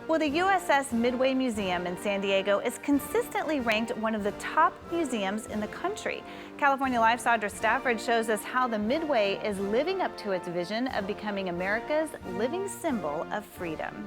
Well, the USS Midway Museum in San Diego is consistently ranked one of the top museums in the country. California Life's Audra Stafford shows us how the Midway is living up to its vision of becoming America's living symbol of freedom.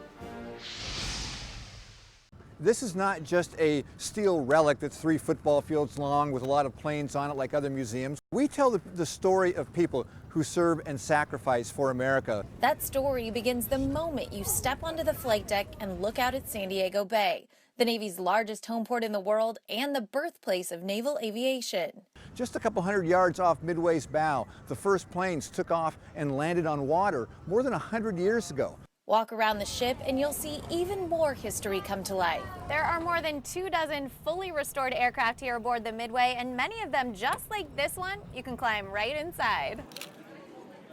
This is not just a steel relic that's 3 football fields long with a lot of planes on it like other museums. We tell the story of people who serve and sacrifice for America. That story begins the moment you step onto the flight deck and look out at San Diego Bay, the Navy's largest home port in the world and the birthplace of naval aviation. Just a couple hundred yards off Midway's bow, the first planes took off and landed on water more than 100 years ago. Walk around the ship and you'll see even more history come to life. There are more than 24 fully restored aircraft here aboard the Midway, and many of them, just like this one, you can climb right inside.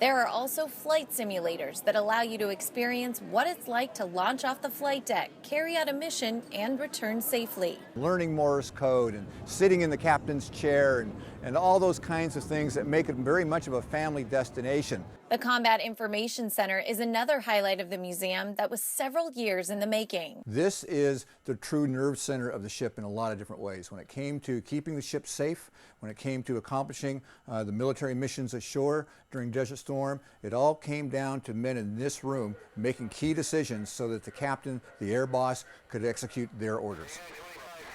There are also flight simulators that allow you to experience what it's like to launch off the flight deck, carry out a mission, and return safely. Learning Morse code and sitting in the captain's chair and all those kinds of things that make it very much of a family destination. The Combat Information Center is another highlight of the museum that was several years in the making. This is the true nerve center of the ship in a lot of different ways. When it came to keeping the ship safe, when it came to accomplishing the military missions ashore during Desert Storm, it all came down to men in this room making key decisions so that the captain, the air boss, could execute their orders.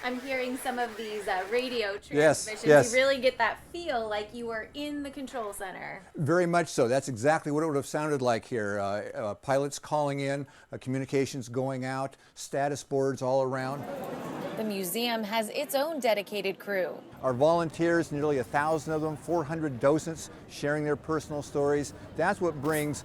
I'm hearing some of these radio Yes, transmissions. yes. You really get that feel like you were in the control center. Very much so. That's exactly what it would have sounded like here. Pilots calling in, communications going out, status boards all around. The museum has its own dedicated crew. Our volunteers, nearly 1,000 of them, 400 docents sharing their personal stories. That's what brings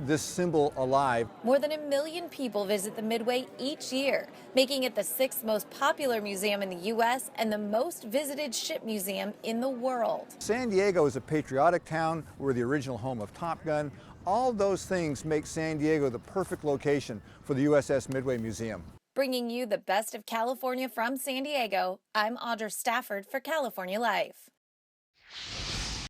this symbol alive. More than 1 million people visit the Midway each year, making it the 6th most popular museum in the U.S. and the most visited ship museum in the world. San Diego is a patriotic town. We're the original home of Top Gun. All those things make San Diego the perfect location for the USS Midway Museum. Bringing you the best of California from San Diego, I'm Audra Stafford for California Life.